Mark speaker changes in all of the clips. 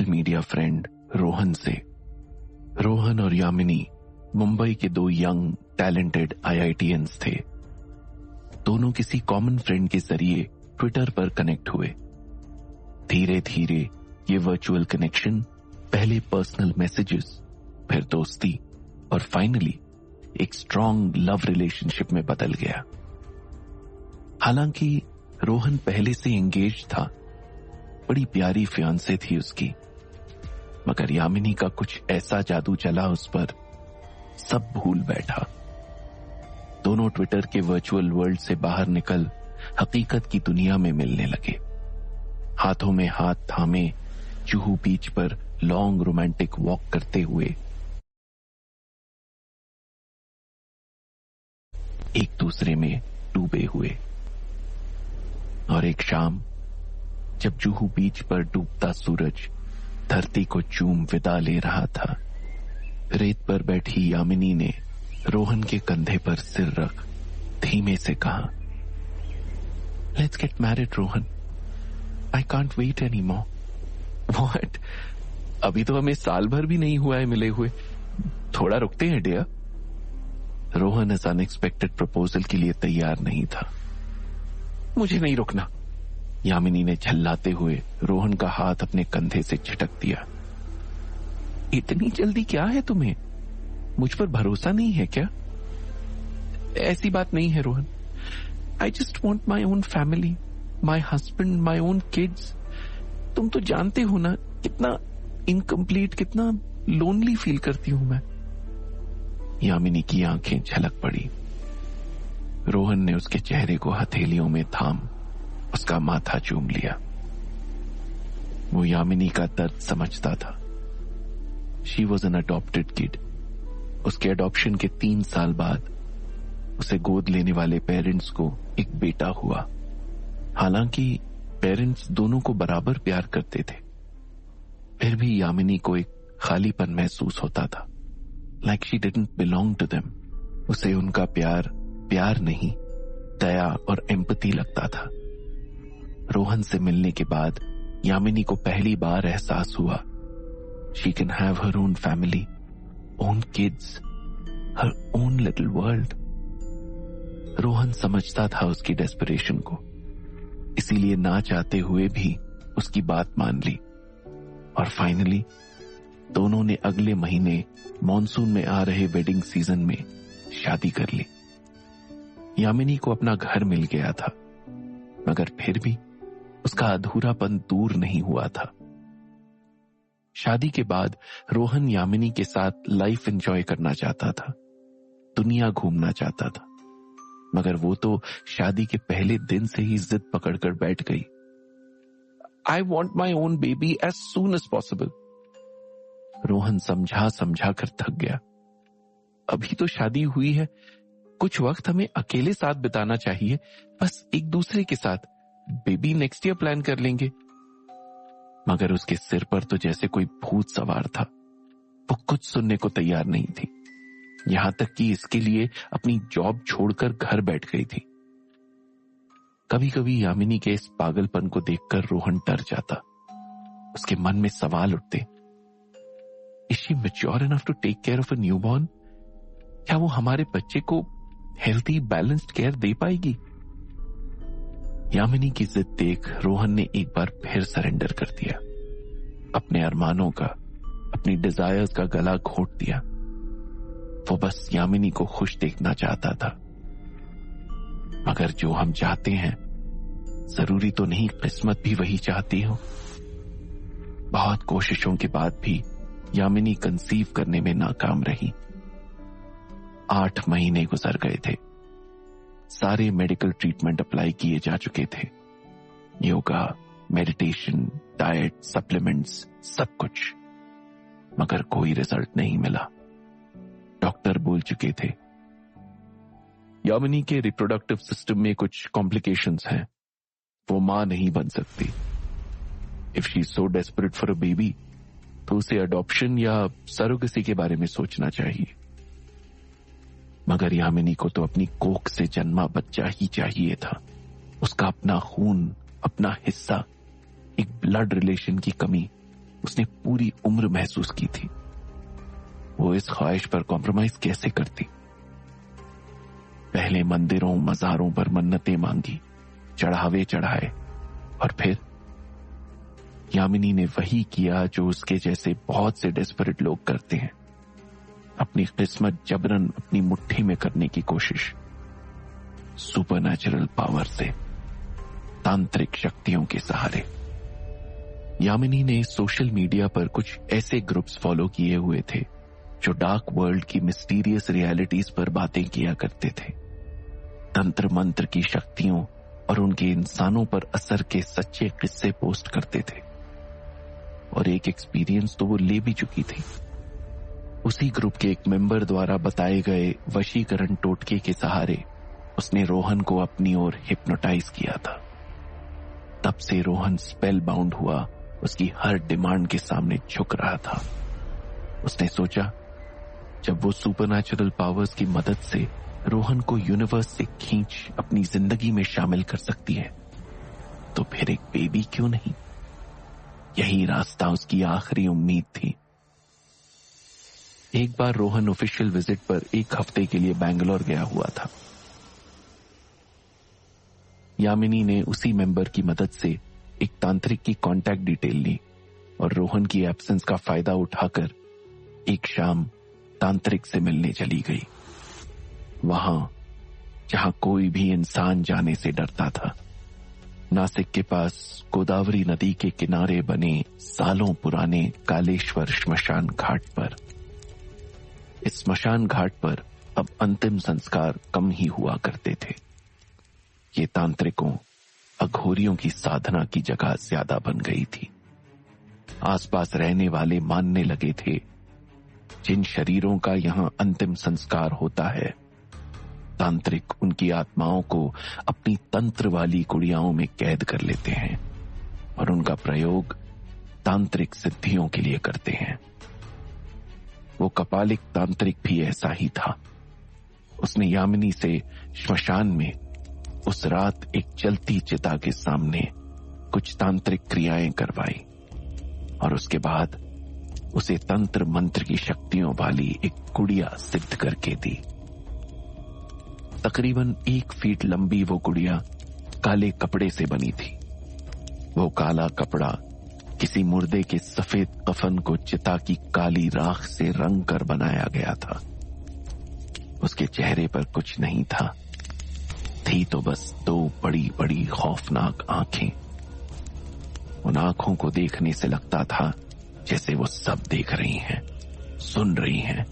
Speaker 1: Media friend Rohan से। रोहन और यामिनी मुंबई के दो यंग टैलेंटेड IITians थे। दोनों किसी कॉमन फ्रेंड के जरिए ट्विटर पर कनेक्ट हुए। धीरे धीरे ये वर्चुअल कनेक्शन पहले पर्सनल मैसेजेस, फिर दोस्ती और फाइनली एक स्ट्रॉन्ग लव रिलेशनशिप में बदल गया। हालांकि रोहन पहले से एंगेज था, बड़ी प्यारी फियांसे थी उसकी, मगर यामिनी का कुछ ऐसा जादू चला उस पर, सब भूल बैठा। दोनों ट्विटर के वर्चुअल वर्ल्ड से बाहर निकल हकीकत की दुनिया में मिलने लगे। हाथों में हाथ थामे जुहू बीच पर लॉन्ग रोमांटिक वॉक करते हुए एक दूसरे में डूबे हुए। और एक शाम जब जुहू बीच पर डूबता सूरज धरती को चूम विदा ले रहा था, रेत पर बैठी यामिनी ने रोहन के कंधे पर सिर रख धीमे से कहा, let's get married Rohan, I can't wait any more. What? अभी तो हमें साल भर भी नहीं हुआ है मिले हुए, थोड़ा रुकते हैं डियर। रोहन इस अनएक्सपेक्टेड प्रपोजल के लिए तैयार नहीं था। मुझे नहीं रुकना, यामिनी ने झल्लाते हुए रोहन का हाथ अपने कंधे से झटक दिया। इतनी जल्दी क्या है तुम्हें? मुझ पर भरोसा नहीं है क्या? ऐसी बात नहीं है Rohan, I just want my own family, my husband, my own kids. तुम तो जानते हो ना कितना इनकम्प्लीट, कितना लोनली फील करती हूं मैं। यामिनी की आंखें झलक पड़ी। रोहन ने उसके चेहरे को हथेलियों में थाम उसका माथा चूम लिया। वो यामिनी का दर्द समझता था। She was an adopted kid. उसके अडॉप्शन के 3 साल बाद उसे गोद लेने वाले पेरेंट्स को एक बेटा हुआ। हालांकि पेरेंट्स दोनों को बराबर प्यार करते थे, फिर भी यामिनी को एक खालीपन महसूस होता था, like she didn't belong to them. उसे उनका प्यार प्यार नहीं, दया और एम्पैथी लगता था। रोहन से मिलने के बाद यामिनी को पहली बार एहसास हुआ she can have her own family, own kids, her own little world. Rohan समझता था उसकी डेस्परेशन को, इसीलिए ना चाहते हुए भी उसकी बात मान ली। और फाइनली दोनों ने अगले महीने मॉनसून में आ रहे वेडिंग सीजन में शादी कर ली। यामिनी को अपना घर मिल गया था, मगर फिर भी उसका अधूरापन दूर नहीं हुआ था। शादी के बाद रोहन यामिनी के साथ लाइफ एंजॉय करना चाहता था, दुनिया घूमना चाहता था, मगर वो तो शादी के पहले दिन से ही जिद पकड़कर बैठ गई। I want my own baby as soon as possible. Rohan समझा समझा कर थक गया। अभी तो शादी हुई है, कुछ वक्त हमें अकेले साथ बिताना चाहिए, बस एक दूसरे के साथ। बेबी नेक्स्ट ईयर प्लान कर लेंगे। मगर उसके सिर पर तो जैसे कोई भूत सवार था। वो कुछ सुनने को तैयार नहीं थी, यहां तक कि इसके लिए अपनी जॉब छोड़कर घर बैठ गई थी। कभी कभी यामिनी के इस पागलपन को देखकर रोहन डर जाता। उसके मन में सवाल उठते, is she mature enough to take care of a newborn? क्या वो हमारे बच्चे को हेल्थी बैलेंस्ड केयर दे पाएगी? यामिनी की जिद देख रोहन ने एक बार फिर सरेंडर कर दिया। अपने अरमानों का, अपनी डिजायर्स का गला घोंट दिया। वो बस यामिनी को खुश देखना चाहता था। मगर जो हम चाहते हैं, जरूरी तो नहीं किस्मत भी वही चाहती हो। बहुत कोशिशों के बाद भी यामिनी कंसीव करने में नाकाम रही। 8 महीने गुजर गए थे। सारे मेडिकल ट्रीटमेंट अप्लाई किए जा चुके थे, योगा, मेडिटेशन, डाइट, सप्लीमेंट्स, सब कुछ, मगर कोई रिजल्ट नहीं मिला। डॉक्टर बोल चुके थे यामिनी के रिप्रोडक्टिव सिस्टम में कुछ कॉम्प्लिकेशंस हैं, वो मां नहीं बन सकती। If she is so desperate for a baby, तो उसे अडॉप्शन या सरोगेसी के बारे में सोचना चाहिए। मगर यामिनी को तो अपनी कोख से जन्मा बच्चा ही चाहिए था। उसका अपना खून, अपना हिस्सा, एक ब्लड रिलेशन की कमी उसने पूरी उम्र महसूस की थी। वो इस ख्वाहिश पर कॉम्प्रोमाइज कैसे करती? पहले मंदिरों मजारों पर मन्नतें मांगी, चढ़ावे चढ़ाए, और फिर यामिनी ने वही किया जो उसके जैसे बहुत से डेस्परेट लोग करते हैं, अपनी किस्मत जबरन अपनी मुट्ठी में करने की कोशिश। सुपरनैचुरल पावर से, तांत्रिक शक्तियों के सहारे। यामिनी ने सोशल मीडिया पर कुछ ऐसे ग्रुप्स फॉलो किए हुए थे जो डार्क वर्ल्ड की मिस्टीरियस रियलिटीज पर बातें किया करते थे, तंत्र मंत्र की शक्तियों और उनके इंसानों पर असर के सच्चे किस्से पोस्ट करते थे। और एक एक्सपीरियंस तो वो ले भी चुकी थी। उसी ग्रुप के एक मेंबर द्वारा बताए गए वशीकरण टोटके के सहारे उसने रोहन को अपनी ओर हिप्नोटाइज किया था। तब से रोहन स्पेल बाउंड हुआ उसकी हर डिमांड के सामने झुक रहा था। उसने सोचा, जब वो सुपरनैचुरल पावर्स की मदद से रोहन को यूनिवर्स से खींच अपनी जिंदगी में शामिल कर सकती है, तो फिर एक बेबी क्यों नहीं? यही रास्ता उसकी आखिरी उम्मीद थी। एक बार रोहन ऑफिशियल विजिट पर 1 हफ्ते के लिए बैंगलोर गया हुआ था। यामिनी ने उसी मेंबर की मदद से एक तांत्रिक की कांटेक्ट डिटेल ली और रोहन की एब्सेंस का फायदा उठाकर एक शाम तांत्रिक से मिलने चली गई। वहां जहां कोई भी इंसान जाने से डरता था, नासिक के पास गोदावरी नदी के किनारे बने सालों पुराने कालेश्वर श्मशान घाट पर। इस श्मशान घाट पर अब अंतिम संस्कार कम ही हुआ करते थे। ये तांत्रिकों, अघोरियों की साधना की जगह ज्यादा बन गई थी। आसपास रहने वाले मानने लगे थे, जिन शरीरों का यहां अंतिम संस्कार होता है, तांत्रिक उनकी आत्माओं को अपनी तंत्र वाली कुड़ियाओं में कैद कर लेते हैं और उनका प्रयोग तांत्रिक सिद्धियों के लिए करते हैं। वो कपालिक तांत्रिक भी ऐसा ही था। उसने यामिनी से श्मशान में उस रात एक चलती चिता के सामने कुछ तांत्रिक क्रियाएं करवाई और उसके बाद उसे तंत्र मंत्र की शक्तियों वाली एक गुड़िया सिद्ध करके दी। तकरीबन 1 फीट लंबी वो गुड़िया काले कपड़े से बनी थी। वो काला कपड़ा किसी मुर्दे के सफेद कफन को चिता की काली राख से रंग कर बनाया गया था। उसके चेहरे पर कुछ नहीं था, थी तो बस 2 बड़ी बड़ी खौफनाक आंखें। उन आंखों को देखने से लगता था जैसे वो सब देख रही हैं, सुन रही हैं,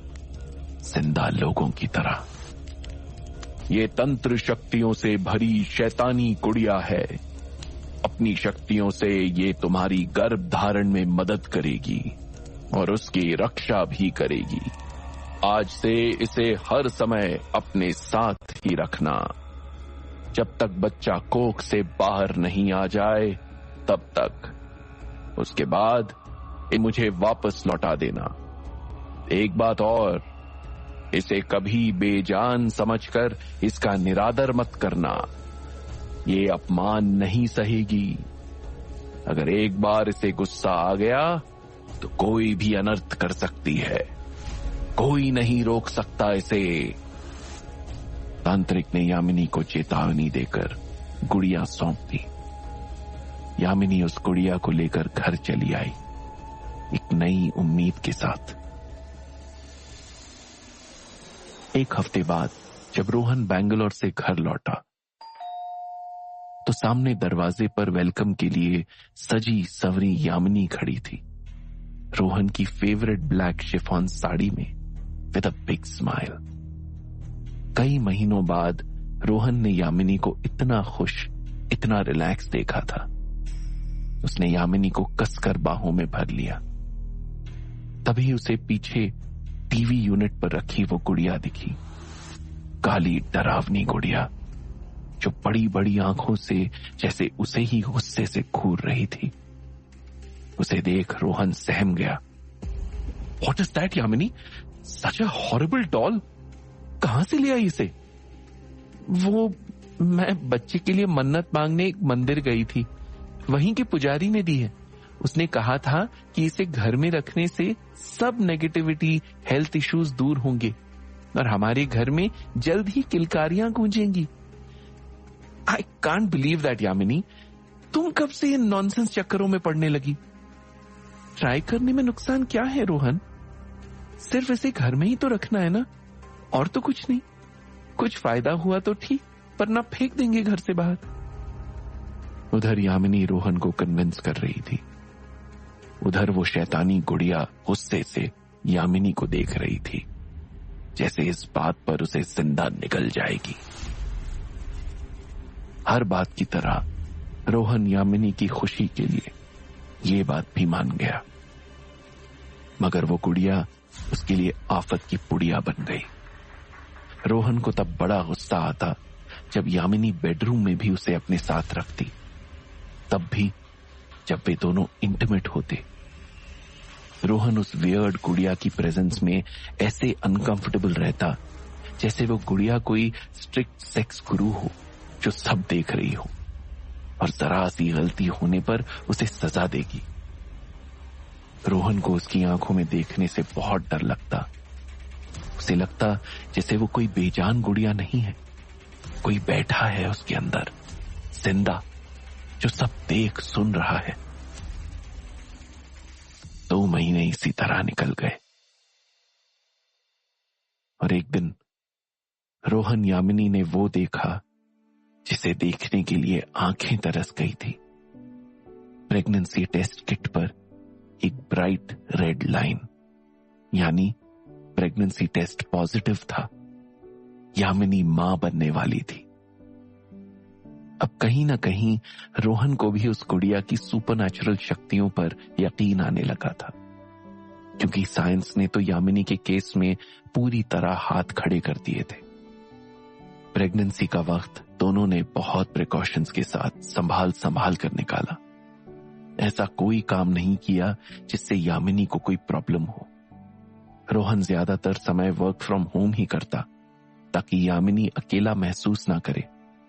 Speaker 1: जिंदा लोगों की तरह। ये तंत्र शक्तियों से भरी शैतानी गुड़िया है। अपनी शक्तियों से ये तुम्हारी गर्भ धारण में मदद करेगी और उसकी रक्षा भी करेगी। आज से इसे हर समय अपने साथ ही रखना। जब तक बच्चा कोख से बाहर नहीं आ जाए तब तक। उसके बाद मुझे वापस लौटा देना। एक बात और, इसे कभी बेजान समझकर इसका निरादर मत करना। ये अपमान नहीं सहेगी। अगर एक बार इसे गुस्सा आ गया तो कोई भी अनर्थ कर सकती है, कोई नहीं रोक सकता इसे। तांत्रिक ने यामिनी को चेतावनी देकर गुड़िया सौंप दी। यामिनी उस गुड़िया को लेकर घर चली आई, एक नई उम्मीद के साथ। 1 हफ्ते बाद जब रोहन बैंगलोर से घर लौटा तो सामने दरवाजे पर वेलकम के लिए सजी सवरी यामिनी खड़ी थी, रोहन की फेवरेट ब्लैक शिफॉन साड़ी में, विद अ बिग स्माइल। कई महीनों बाद रोहन ने यामिनी को इतना खुश, इतना रिलैक्स देखा था। उसने यामिनी को कसकर बाहों में भर लिया। तभी उसे पीछे टीवी यूनिट पर रखी वो गुड़िया दिखी, काली डरावनी गुड़िया जो बड़ी बड़ी आंखों से जैसे उसे ही गुस्से से घूर रही थी। उसे देख रोहन सहम गया। What is that, Yamini? Such a horrible doll? कहां से लिया इसे? वो मैं बच्चे के लिए मन्नत मांगने एक मंदिर गई थी, वहीं के पुजारी ने दी है। उसने कहा था कि इसे घर में रखने से सब नेगेटिविटी, हेल्थ इश्यूज दूर होंगे और हमारे घर में जल्द ही किलकारियां गूंजेंगी। I can't believe that Yamini, तुम कब से इन नॉनसेंस चक्करों में पड़ने लगी? ट्राई करने में नुकसान क्या है रोहन? सिर्फ इसे घर में ही तो रखना है ना, और तो कुछ नहीं। कुछ फायदा हुआ तो ठीक, पर ना फेंक देंगे घर से बाहर। उधर यामिनी रोहन को कन्विंस कर रही थी, उधर वो शैतानी गुड़िया गुस्से से यामिनी को देख रही थी, जैसे इस बात पर उसे जिंदा निकल जाएगी। हर बात की तरह रोहन यामिनी की खुशी के लिए ये बात भी मान गया, मगर वो गुड़िया उसके लिए आफत की पुड़िया बन गई। रोहन को तब बड़ा गुस्सा आता जब यामिनी बेडरूम में भी उसे अपने साथ रखती, तब भी जब वे दोनों इंटीमेट होते। रोहन उस वियर्ड गुड़िया की प्रेजेंस में ऐसे अनकंफर्टेबल रहता जैसे वो गुड़िया कोई स्ट्रिक्ट सेक्स गुरु हो जो सब देख रही हो और जरा सी गलती होने पर उसे सजा देगी। रोहन को उसकी आंखों में देखने से बहुत डर लगता। उसे लगता जैसे वो कोई बेजान गुड़िया नहीं है, कोई बैठा है उसके अंदर जिंदा, जो सब देख सुन रहा है। 2 महीने इसी तरह निकल गए और एक दिन रोहन यामिनी ने वो देखा जिसे देखने के लिए आंखें तरस गई थी। प्रेगनेंसी टेस्ट किट पर एक ब्राइट रेड लाइन, यानी प्रेगनेंसी टेस्ट पॉजिटिव था। यामिनी मां बनने वाली थी। अब कहीं ना कहीं रोहन को भी उस गुड़िया की सुपरनैचुरल शक्तियों पर यकीन आने लगा था, क्योंकि साइंस ने तो यामिनी के केस में पूरी तरह हाथ खड़े कर दिए थे। प्रेगनेंसी का वक्त दोनों ने बहुत प्रिकॉशंस के साथ संभाल कर निकाला। ऐसा कोई काम नहीं किया जिससे यामिनी को कोई प्रॉब्लम हो। रोहन ज्यादातर समय वर्क फ्रॉम होम ही करता ताकि यामिनी अकेला महसूस ना करे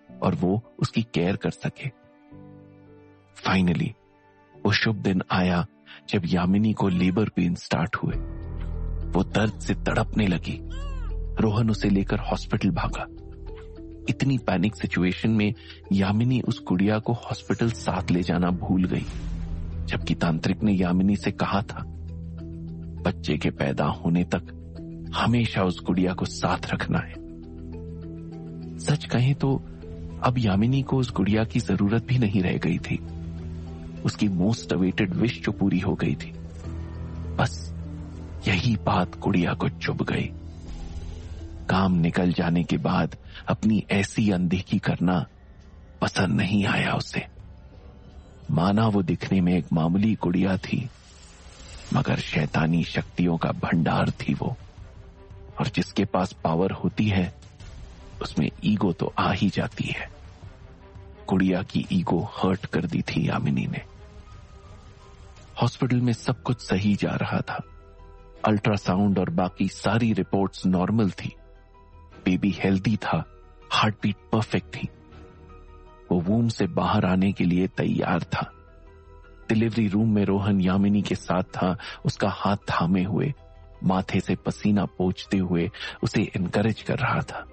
Speaker 1: और वो उसकी केयर कर सके। फाइनली वो शुभ दिन आया जब यामिनी को लेबर पेन स्टार्ट हुए। वो दर्द से तड़पने लगी। रोहन उसे लेकर हॉस्पिटल भागा। इतनी पैनिक सिचुएशन में यामिनी उस गुड़िया को हॉस्पिटल साथ ले जाना भूल गई, जबकि तांत्रिक ने यामिनी से कहा था बच्चे के पैदा होने तक हमेशा उस गुड़िया को साथ रखना है। सच कहें तो अब यामिनी को उस गुड़िया की जरूरत भी नहीं रह गई थी। उसकी मोस्ट अवेटेड विश जो पूरी हो गई थी। बस यही बात गुड़िया को चुभ गई। काम निकल जाने के बाद अपनी ऐसी अनदेखी करना पसंद नहीं आया उसे। माना वो दिखने में एक मामूली गुड़िया थी, मगर शैतानी शक्तियों का भंडार थी वो, और जिसके पास पावर होती है उसमें ईगो तो आ ही जाती है। गुड़िया की ईगो हर्ट कर दी थी यामिनी ने। हॉस्पिटल में सब कुछ सही जा रहा था। अल्ट्रासाउंड और बाकी सारी रिपोर्ट्स नॉर्मल थी। बेबी हेल्दी था, हार्ट बीट परफेक्ट थी। वो वूम से बाहर आने के लिए तैयार था। डिलीवरी रूम में रोहन यामिनी के साथ था, उसका हाथ थामे हुए, माथे से पसीना पोंछते हुए उसे एनकरेज कर रहा था।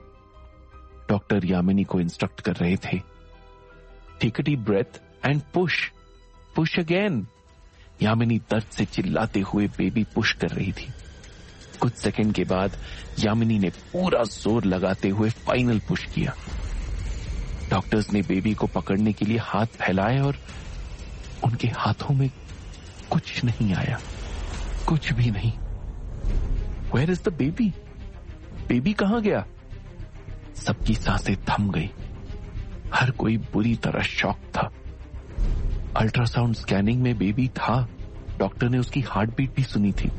Speaker 1: डॉक्टर यामिनी को इंस्ट्रक्ट कर रहे थे, take a deep breath and push again. Yamini दर्द से चिल्लाते हुए बेबी पुश कर रही थी। कुछ सेकंड के बाद यामिनी ने पूरा जोर लगाते हुए फाइनल पुश किया। डॉक्टर्स ने बेबी को पकड़ने के लिए हाथ फैलाए और उनके हाथों में कुछ नहीं आया, कुछ भी नहीं। Where is the baby? Baby कहां गया? सबकी सांसें थम गई। हर कोई बुरी तरह शॉक था। अल्ट्रासाउंड स्कैनिंग में बेबी था। डॉक्टर ने उसकी हार्ट बीट भी सुनी थी।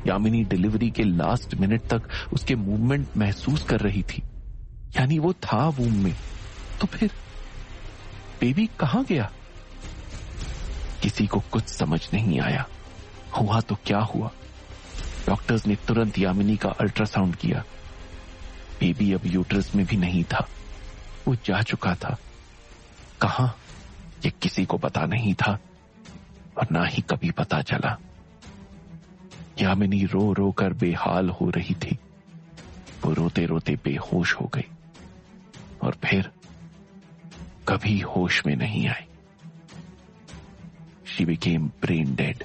Speaker 1: यामिनी डिलीवरी के लास्ट मिनट तक उसके मूवमेंट महसूस कर रही थी, यानी वो था वूम में। तो फिर बेबी कहां गया? किसी को कुछ समझ नहीं आया। हुआ तो क्या हुआ? डॉक्टर्स ने तुरंत यामिनी का अल्ट्रासाउंड किया। बेबी अब यूट्रस में भी नहीं था, वो जा चुका था। कहां, ये किसी को पता नहीं था। और ना ही कभी पता चला। यामिनी रो रो कर बेहाल हो रही थी। वो रोते रोते बेहोश हो गई और फिर कभी होश में नहीं आई। She became brain dead.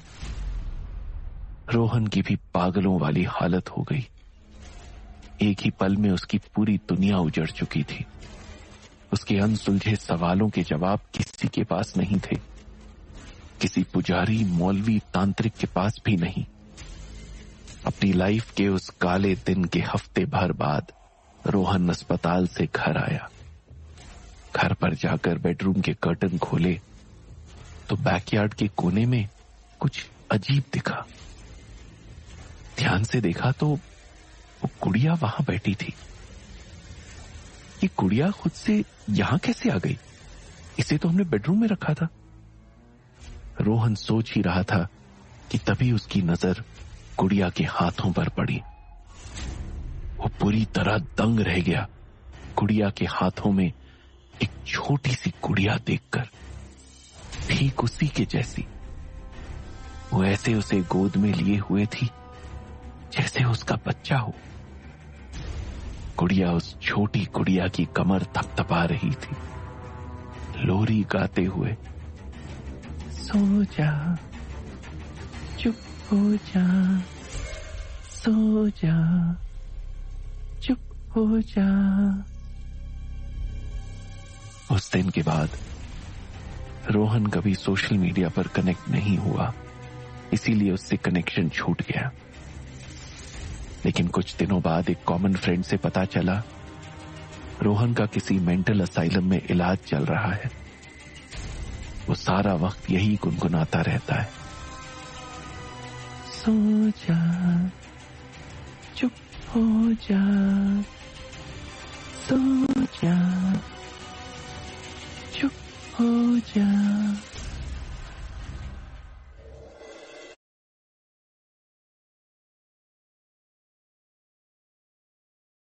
Speaker 1: Rohan की भी पागलों वाली हालत हो गई। एक ही पल में उसकी पूरी दुनिया उजड़ चुकी थी। उसके अनसुलझे सवालों के जवाब किसी के पास नहीं थे। किसी पुजारी, मौलवी, तांत्रिक के पास भी नहीं। अपनी लाइफ के उस काले दिन के हफ्ते भर बाद रोहन अस्पताल से घर आया। घर पर जाकर बेडरूम के कर्टन खोले तो बैकयार्ड के कोने में कुछ अजीब दिखा। ध्यान से देखा तो वो गुड़िया वहां बैठी थी। ये गुड़िया खुद से यहां कैसे आ गई? इसे तो हमने बेडरूम में रखा था। रोहन सोच ही रहा था कि तभी उसकी नजर गुड़िया के हाथों पर पड़ी। वो पूरी तरह दंग रह गया गुड़िया के हाथों में एक छोटी सी गुड़िया देखकर, ठीक उसी के जैसी। वो ऐसे उसे गोद में लिए हुए थी जैसे उसका बच्चा हो। गुड़िया उस छोटी गुड़िया की कमर थपथपा रही थी, लोरी गाते हुए, सो जा, चुप हो जा, सो जा, चुप हो जा। उस दिन के बाद रोहन कभी सोशल मीडिया पर कनेक्ट नहीं हुआ, इसीलिए उससे कनेक्शन छूट गया। लेकिन कुछ दिनों बाद एक कॉमन फ्रेंड से पता चला रोहन का किसी मेंटल असाइलम में इलाज चल रहा है। वो सारा वक्त यही गुनगुनाता रहता है, सो जा, चुप हो जा, सो जा, चुप हो जा।